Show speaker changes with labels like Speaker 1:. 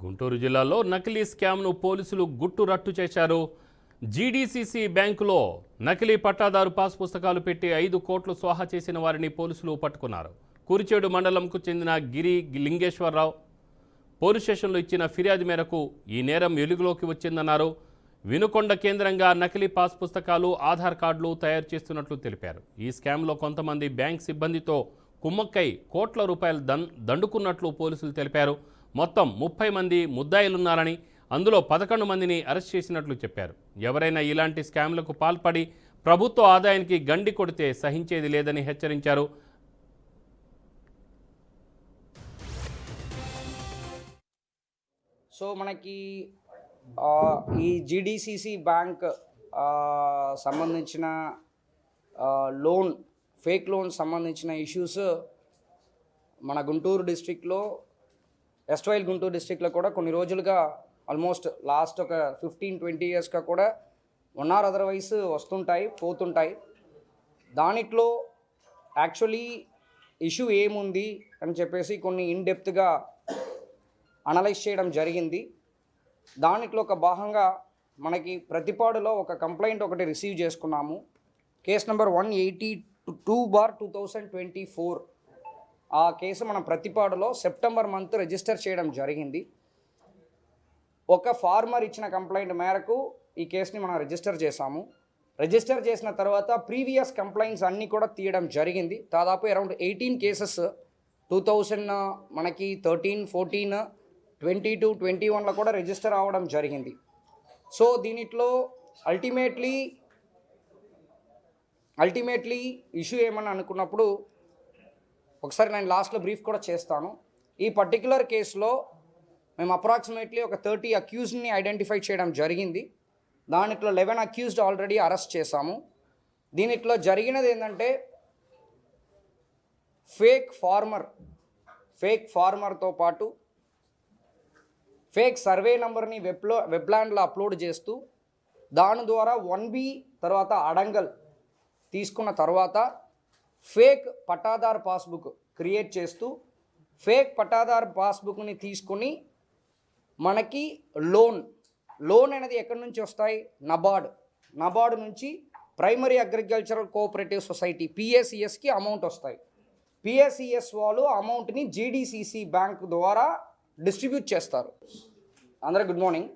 Speaker 1: గుంటూరు జిల్లాలో నకిలీ స్కామ్ను పోలీసులు గుట్టు రట్టు చేశారు. జీడీసీసీ బ్యాంకులో నకిలీ పట్టాదారు పాస్ పుస్తకాలు పెట్టి 5 కోట్లు స్వాహా చేసిన వారిని పోలీసులు పట్టుకున్నారు. కురిచేడు మండలంకు చెందిన గిరి లింగేశ్వరరావు పోలీస్ స్టేషన్లో ఇచ్చిన ఫిర్యాదు మేరకు ఈ నేరం వెలుగులోకి వచ్చిందన్నారు. వినుకొండ కేంద్రంగా నకిలీ పాస్ పుస్తకాలు, ఆధార్ కార్డులు తయారు చేస్తున్నట్లు తెలిపారు. ఈ స్కామ్లో కొంతమంది బ్యాంక్ సిబ్బందితో కుమ్మక్కై కోట్ల రూపాయలు దండుకున్నట్లు పోలీసులు తెలిపారు. మొత్తం 30 మంది ముద్దాయిలున్నారని, అందులో 11 మందిని అరెస్ట్ చేసినట్లు చెప్పారు. ఎవరైనా ఇలాంటి స్కామ్లకు పాల్పడి ప్రభుత్వ ఆదాయానికి గండి కొడితే సహించేది లేదని హెచ్చరించారు.
Speaker 2: సో మనకి ఈ జీడీసీసీ బ్యాంక్ సంబంధించిన ఫేక్ లోన్ సంబంధించిన ఇష్యూస్ మన గుంటూరు డిస్ట్రిక్ట్లో, ఎస్ట్వైల్ గుంటూరు డిస్ట్రిక్ట్లో కూడా కొన్ని రోజులుగా ఆల్మోస్ట్ లాస్ట్ ఒక 15-20 ఇయర్స్గా కూడా అదర్వైజ్ వస్తుంటాయి, పోతుంటాయి. దానిట్లో యాక్చువల్లీ ఇష్యూ ఏముంది అని చెప్పేసి కొన్ని ఇన్డెప్త్గా అనలైజ్ చేయడం జరిగింది. దానిట్లో ఒక భాగంగా మనకి ప్రతిపాడులో ఒక కంప్లైంట్ ఒకటి రిసీవ్ చేసుకున్నాము. Case number 182/2024. ఆ కేసు మనం ప్రతిపాడులో సెప్టెంబర్ మంత్ రిజిస్టర్ చేయడం జరిగింది. ఒక ఫార్మర్ ఇచ్చిన కంప్లైంట్ మేరకు ఈ కేసుని మనం రిజిస్టర్ చేశాము. రిజిస్టర్ చేసిన తర్వాత ప్రీవియస్ కంప్లైంట్స్ అన్నీ కూడా తీయడం జరిగింది. దాదాపు అరౌండ్ 18 కేసెస్ 2000 మనకి 13, 14, 22, 21లో కూడా రిజిస్టర్ అవ్వడం జరిగింది. సో దీనిట్లో అల్టిమేట్లీ ఇష్యూ ఏమని అనుకున్నప్పుడు ఒకసారి నేను లాస్ట్లో బ్రీఫ్ కూడా చేస్తాను. ఈ పర్టిక్యులర్ కేసులో మేము అప్రాక్సిమేట్లీ ఒక 30 అక్యూజ్డ్ని ఐడెంటిఫై చేయడం జరిగింది. దానిట్లో 11 అక్యూజ్డ్ ఆల్రెడీ అరెస్ట్ చేశాము. దీనిట్లో జరిగినది ఏంటంటే ఫేక్ ఫార్మర్తో పాటు ఫేక్ సర్వే నెంబర్ని వెబ్లాండ్లో అప్లోడ్ చేస్తూ దాని ద్వారా 1B తర్వాత అడంగల్ తీసుకున్న తర్వాత ఫేక్ పట్టాదార్ పాస్బుక్ క్రియేట్ చేస్తూ ఫేక్ పట్టాదార్ పాస్బుక్ని తీసుకుని మనకి లోన్ అనేది ఎక్కడి నుంచి వస్తాయి? నబార్డ్ నుంచి ప్రైమరీ అగ్రికల్చరల్ కోఆపరేటివ్ సొసైటీ PACSకి అమౌంట్ వస్తాయి. PACS వాళ్ళు అమౌంట్ని జీడీసీసీ బ్యాంక్ ద్వారా డిస్ట్రిబ్యూట్ చేస్తారు. అందరూ గుడ్ మార్నింగ్.